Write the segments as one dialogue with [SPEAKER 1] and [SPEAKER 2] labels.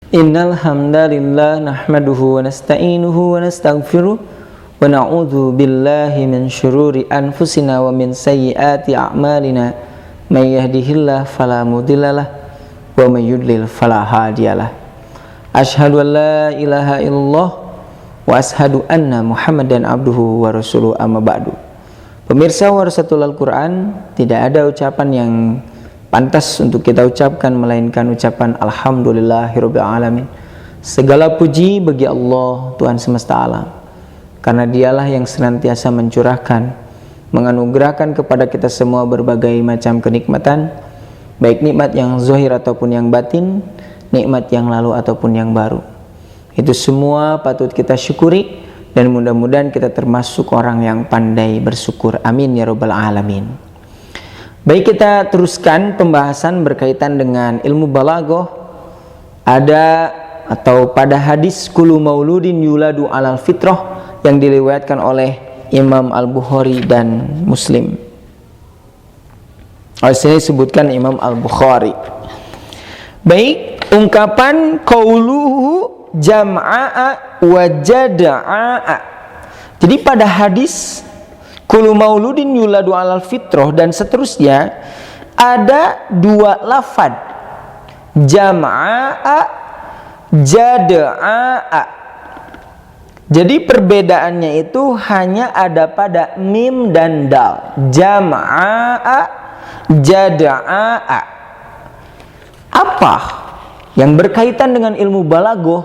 [SPEAKER 1] Innal hamdalillah nahmaduhu wa nasta'inuhu wa nastaghfiruh wa na'udzu billahi min syururi anfusina wa min sayyiati a'malina may yahdihillahu fala mudhillalah wa may yudlil fala hadiyalah. Asyhadu an la ilaha illallah wa asyhadu anna Muhammadan abduhu wa rasuluh, amma ba'du. Pemirsa warasatul Al-Qur'an, tidak ada ucapan yang pantas untuk kita ucapkan melainkan ucapan alhamdulillahirabbil alamin. Segala puji bagi Allah, Tuhan semesta alam, karena dialah yang senantiasa mencurahkan, menganugerahkan kepada kita semua berbagai macam kenikmatan, baik nikmat yang zahir ataupun yang batin, nikmat yang lalu ataupun yang baru. Itu semua patut kita syukuri, dan mudah-mudahan kita termasuk orang yang pandai bersyukur. Amin ya rabbal alamin. Baik, kita teruskan pembahasan berkaitan dengan ilmu balaghah. Ada atau pada hadis kullu mauludin yuladu alal fitrah yang diriwayatkan oleh Imam Al-Bukhari dan Muslim. Saya sebutkan Imam Al-Bukhari. Baik, ungkapan qauluhu jam'a wa jada'a. Jadi pada hadis kullu mauludin yuladu alal fitrah dan seterusnya ada dua lafad, jama'a, jada'a. Jadi perbedaannya itu hanya ada pada mim dan dal, jama'a, jada'a. Apa yang berkaitan dengan ilmu balaghah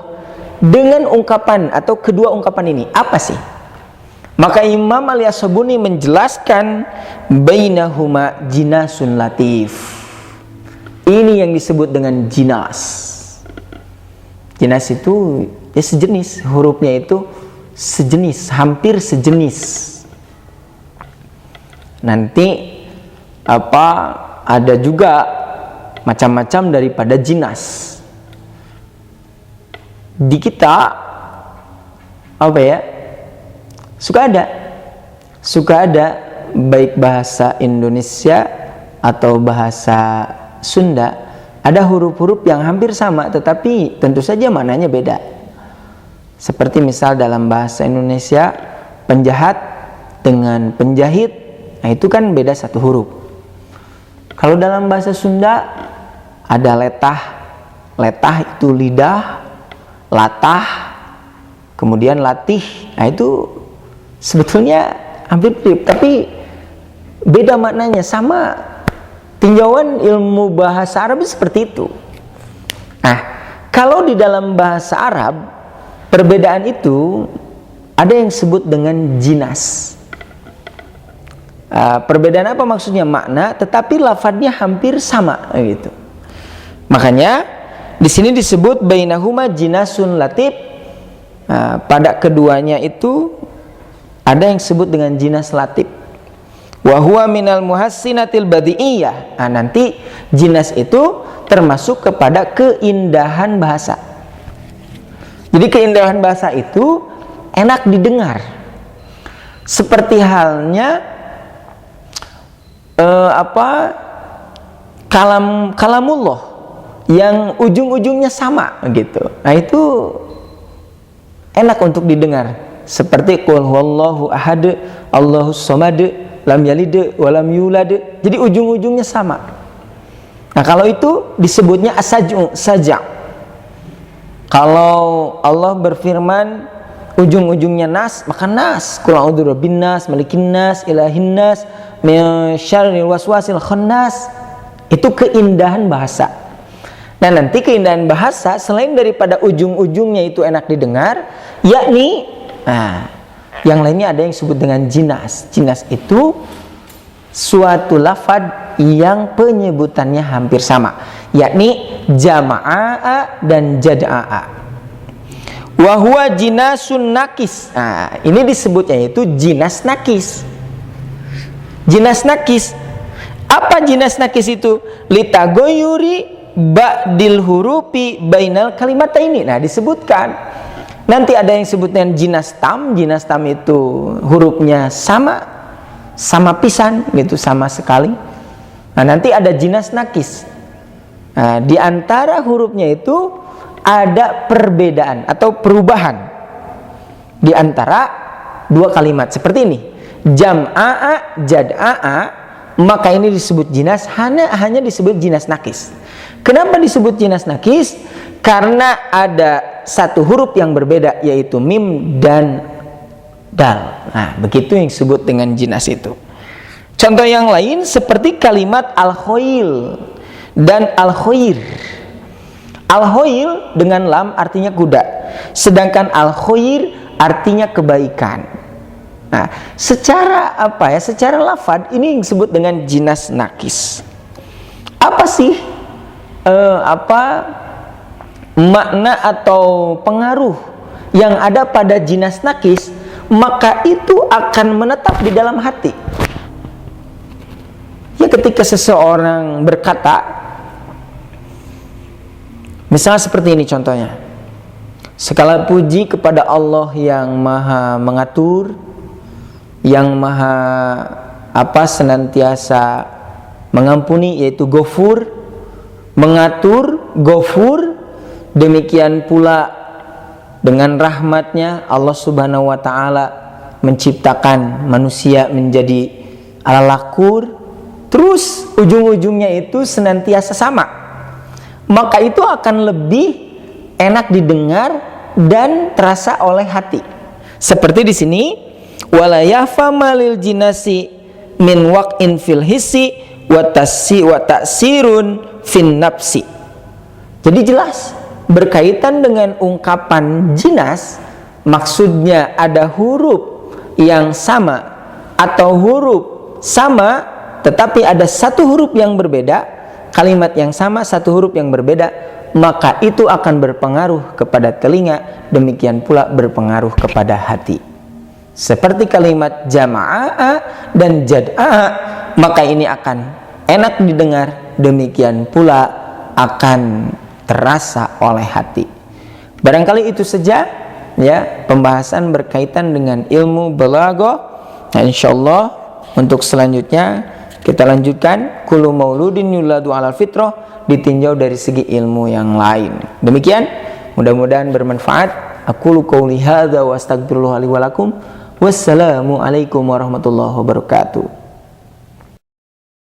[SPEAKER 1] dengan ungkapan atau kedua ungkapan ini? Apa sih? Maka Imam Al-Yashabuni menjelaskan bainahuma jinasun latif. Ini yang disebut dengan jinas. Jinas itu ya sejenis, hurufnya itu sejenis, hampir sejenis. Nanti ada juga macam-macam daripada jinas. Di kita suka ada baik bahasa Indonesia atau bahasa Sunda, ada huruf-huruf yang hampir sama tetapi tentu saja maknanya beda. Seperti misal dalam bahasa Indonesia penjahat dengan penjahit, nah itu kan beda satu huruf. Kalau dalam bahasa Sunda ada letah, letah itu lidah, latah, kemudian latih, nah itu sebetulnya hampir mirip, tapi beda maknanya. Sama tinjauan ilmu bahasa Arab seperti itu. Nah, kalau di dalam bahasa Arab perbedaan itu ada yang disebut dengan jinas. Perbedaan apa maksudnya? Makna, tetapi lafadznya hampir sama gitu. Makanya di sini disebut bainahuma jinasun latif. Pada keduanya itu ada yang disebut dengan jinas latif. Wa huwa minal muhassinatil badi'iyah. Nah, nanti jinas itu termasuk kepada keindahan bahasa. Jadi keindahan bahasa itu enak didengar. Seperti halnya kalamullah yang ujung-ujungnya sama gitu. Nah, itu enak untuk didengar. Seperti qul huwallahu ahad, Allahus samad, lam yalid wa lam yulad. Jadi ujung-ujungnya sama. Nah, kalau itu disebutnya saja. Kalau Allah berfirman ujung-ujungnya nas, maka nas. Qul a'udzu birabbin nas, malikin nas, ilahin nas, min syarril waswasil khannas. Itu keindahan bahasa. Nah, nanti keindahan bahasa selain daripada ujung-ujungnya itu enak didengar, yakni yang lainnya ada yang disebut dengan jinas. Jinas itu suatu lafad yang penyebutannya hampir sama, yakni jama'a dan jada'a. Wa huwa jinasun nakis. Ini disebutnya itu jinas nakis. Jinas nakis. Apa jinas nakis itu? Litagoyuri ba'dil hurufi bainal kalimataini. Nah, disebutkan nanti ada yang disebut dengan jinas tam. Jinas tam itu hurufnya sama pisan gitu, sama sekali. Nah, nanti ada jinas nakis. Nah, di antara hurufnya itu ada perbedaan atau perubahan di antara dua kalimat seperti ini, jam'a'a, jad'a'a, maka ini disebut jinas, hanya disebut jinas nakis. Kenapa disebut jinas nakis? Karena ada satu huruf yang berbeda, yaitu mim dan dal. Nah, begitu yang disebut dengan jinas itu. Contoh yang lain seperti kalimat al-khoil dan al-khoir. Al-khoil dengan lam artinya kuda, sedangkan al-khoir artinya kebaikan. Nah, secara secara lafad ini disebut dengan jinas nakis. Apa sih makna atau pengaruh yang ada pada jinas nakis? Maka itu akan menetap di dalam hati. Ya, ketika seseorang berkata, misalnya seperti ini contohnya, segala puji kepada Allah yang maha mengatur, yang maha senantiasa mengampuni, yaitu Ghafur, mengatur, Ghafur. Demikian pula dengan rahmatnya Allah subhanahu wa ta'ala menciptakan manusia menjadi al-lakur, terus ujung-ujungnya itu senantiasa sama, maka itu akan lebih enak didengar dan terasa oleh hati. Seperti di sini, wala yafama lil jinasi min waqin fil hissi wa ta'sirun fin nafsi. Jadi jelas berkaitan dengan ungkapan jinas, maksudnya ada huruf yang sama atau huruf sama tetapi ada satu huruf yang berbeda, kalimat yang sama satu huruf yang berbeda, maka itu akan berpengaruh kepada telinga, demikian pula berpengaruh kepada hati. Seperti kalimat jama'a dan jad'a, maka ini akan enak didengar, demikian pula akan terasa oleh hati. Barangkali itu saja ya pembahasan berkaitan dengan ilmu balaghah. Nah, insyaallah untuk selanjutnya kita lanjutkan kullu mauludin yuladu 'alal fitrah, ditinjau dari segi ilmu yang lain. Demikian, mudah-mudahan bermanfaat. Aqulu qouli hadza wa astaghfirullah li wa lakum. Wassalamu alaikum warahmatullahi wabarakatuh.